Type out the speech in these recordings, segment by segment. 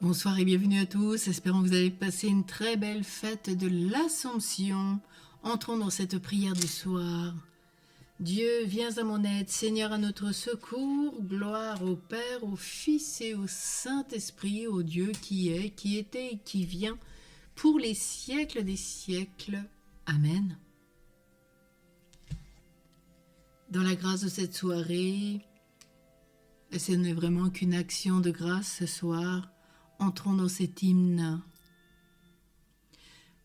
Bonsoir et bienvenue à tous, espérons que vous avez passé une très belle fête de l'Assomption. Entrons dans cette prière du soir. Dieu, viens à mon aide, Seigneur à notre secours, gloire au Père, au Fils et au Saint-Esprit, au Dieu qui est, qui était et qui vient, pour les siècles des siècles. Amen. Dans la grâce de cette soirée, et ce n'est vraiment qu'une action de grâce ce soir, entrons dans cet hymne.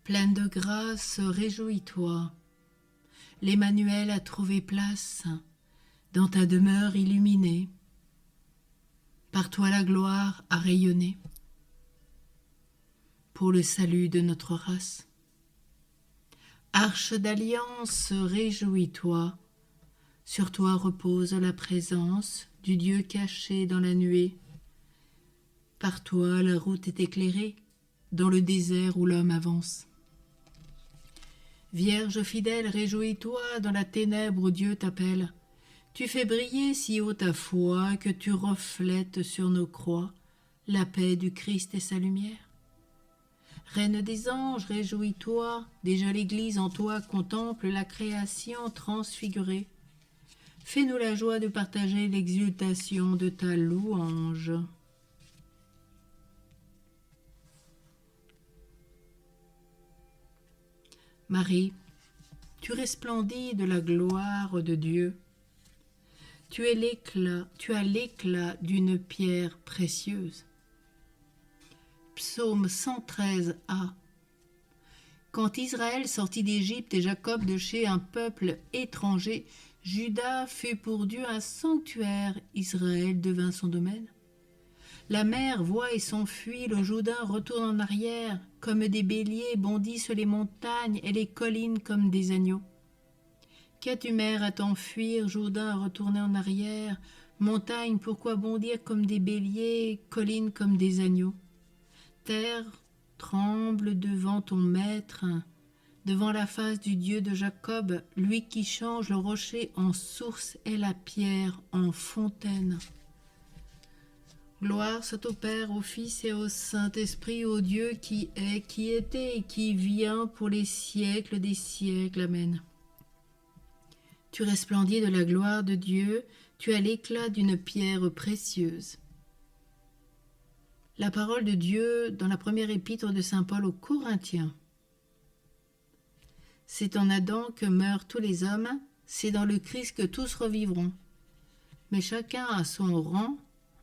Pleine de grâce, réjouis-toi. L'Emmanuel a trouvé place dans ta demeure illuminée. Par toi la gloire a rayonné pour le salut de notre race. Arche d'alliance, réjouis-toi. Sur toi repose la présence du Dieu caché dans la nuée. Par toi la route est éclairée dans le désert où l'homme avance. Vierge fidèle, réjouis-toi dans la ténèbre où Dieu t'appelle. Tu fais briller si haut ta foi que tu reflètes sur nos croix la paix du Christ et sa lumière. Reine des anges, réjouis-toi, déjà l'Église en toi contemple la création transfigurée. Fais-nous la joie de partager l'exultation de ta louange. Marie, tu resplendis de la gloire de Dieu. Tu as l'éclat d'une pierre précieuse. Psaume 113a. Quand Israël sortit d'Égypte et Jacob de chez un peuple étranger, Juda fut pour Dieu un sanctuaire, Israël devint son domaine. La mer voit et s'enfuit, le Jourdain retourne en arrière, comme des béliers bondissent les montagnes et les collines comme des agneaux. Qu'as-tu mer à t'enfuir, Jourdain à retourner en arrière, montagne pourquoi bondir comme des béliers, collines comme des agneaux? Terre, tremble devant ton maître, devant la face du Dieu de Jacob, lui qui change le rocher en source et la pierre en fontaine. Gloire soit au Père, au Fils et au Saint-Esprit, au Dieu qui est, qui était et qui vient pour les siècles des siècles. Amen. Tu resplendis de la gloire de Dieu, tu as l'éclat d'une pierre précieuse. La parole de Dieu dans la première épître de saint Paul aux Corinthiens. C'est en Adam que meurent tous les hommes, c'est dans le Christ que tous revivront. Mais chacun a son rang,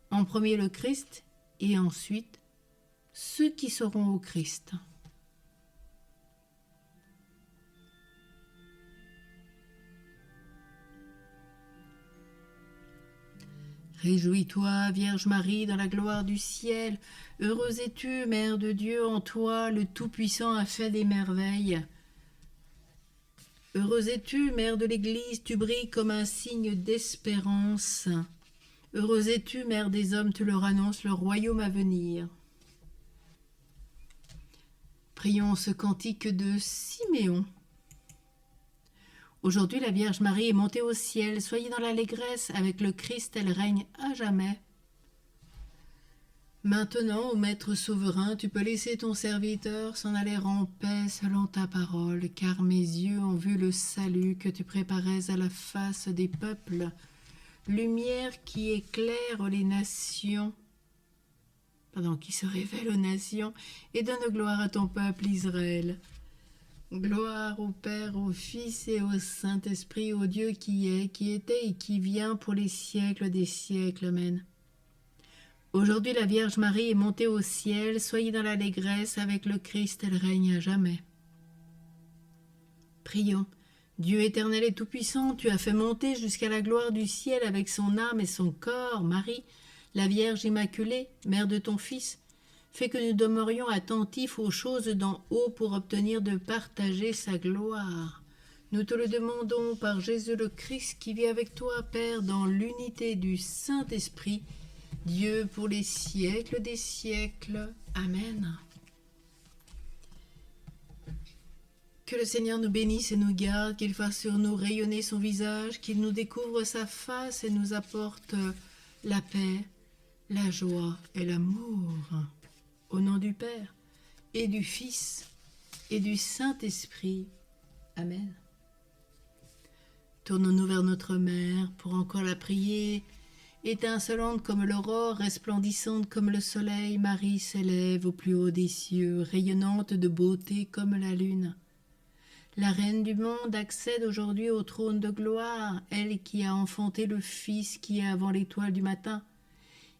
en premier le Christ, et ensuite ceux qui seront au Christ. Réjouis-toi, Vierge Marie, dans la gloire du ciel. Heureuse es-tu, Mère de Dieu, en toi le Tout-Puissant a fait des merveilles. Heureuse es-tu, Mère de l'Église, tu brilles comme un signe d'espérance. Heureuse es-tu, Mère des hommes, tu leur annonces le royaume à venir. Prions ce cantique de Siméon. Aujourd'hui, la Vierge Marie est montée au ciel. Soyez dans l'allégresse, avec le Christ, elle règne à jamais. Maintenant, ô Maître souverain, tu peux laisser ton serviteur s'en aller en paix selon ta parole, car mes yeux ont vu le salut que tu préparais à la face des peuples, lumière qui éclaire les nations, qui se révèle aux nations et donne gloire à ton peuple Israël. Gloire au Père, au Fils et au Saint-Esprit, au Dieu qui est, qui était et qui vient pour les siècles des siècles. Amen. Aujourd'hui, la Vierge Marie est montée au ciel. Soyez dans l'allégresse, avec le Christ, elle règne à jamais. Prions. Dieu éternel et tout-puissant, tu as fait monter jusqu'à la gloire du ciel avec son âme et son corps, Marie, la Vierge Immaculée, mère de ton Fils. Fais que nous demeurions attentifs aux choses d'en haut pour obtenir de partager sa gloire. Nous te le demandons par Jésus le Christ qui vit avec toi, Père, dans l'unité du Saint-Esprit, Dieu pour les siècles des siècles. Amen. Que le Seigneur nous bénisse et nous garde, qu'il fasse sur nous rayonner son visage, qu'il nous découvre sa face et nous apporte la paix, la joie et l'amour. Au nom du Père, et du Fils, et du Saint-Esprit. Amen. Tournons-nous vers notre Mère pour encore la prier. Étincelante comme l'aurore, resplendissante comme le soleil, Marie s'élève au plus haut des cieux, rayonnante de beauté comme la lune. La Reine du monde accède aujourd'hui au trône de gloire, elle qui a enfanté le Fils qui est avant l'étoile du matin.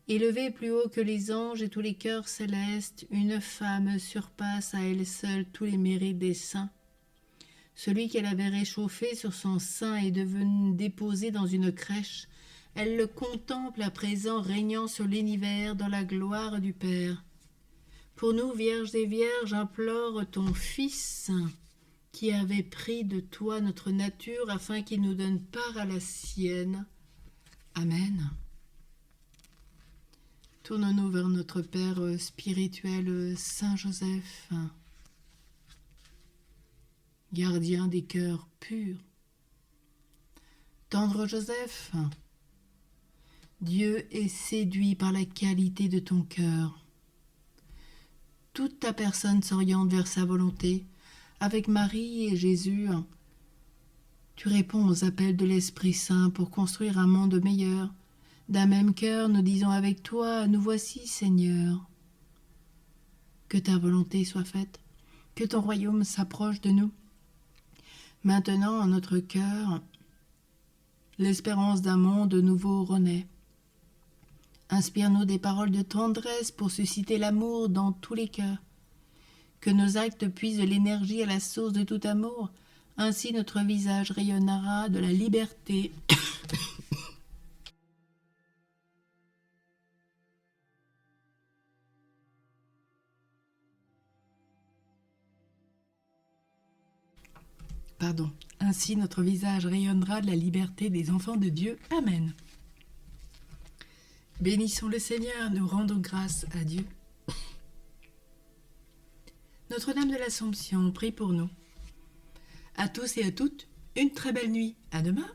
Élevée plus haut que les anges et tous les cœurs célestes, une femme surpasse à elle seule tous les mérites des saints. Celui qu'elle avait réchauffé sur son sein est devenu déposé dans une crèche. Elle le contemple à présent régnant sur l'univers dans la gloire du Père. Pour nous, vierges et vierges, implore ton Fils, qui avait pris de toi notre nature afin qu'il nous donne part à la sienne. Amen. Tournons-nous vers notre Père spirituel, Saint Joseph, gardien des cœurs purs. Tendre Joseph, Dieu est séduit par la qualité de ton cœur. Toute ta personne s'oriente vers sa volonté. Avec Marie et Jésus, tu réponds aux appels de l'Esprit Saint pour construire un monde meilleur. D'un même cœur, nous disons avec toi, nous voici, Seigneur. Que ta volonté soit faite, que ton royaume s'approche de nous. Maintenant, en notre cœur, l'espérance d'un monde nouveau renaît. Inspire-nous des paroles de tendresse pour susciter l'amour dans tous les cœurs. Que nos actes puisent l'énergie à la source de tout amour. Ainsi notre visage rayonnera de la liberté. Ainsi notre visage rayonnera de la liberté des enfants de Dieu. Amen. Bénissons le Seigneur, nous rendons grâce à Dieu. Notre-Dame de l'Assomption, prie pour nous. À tous et à toutes, une très belle nuit. À demain.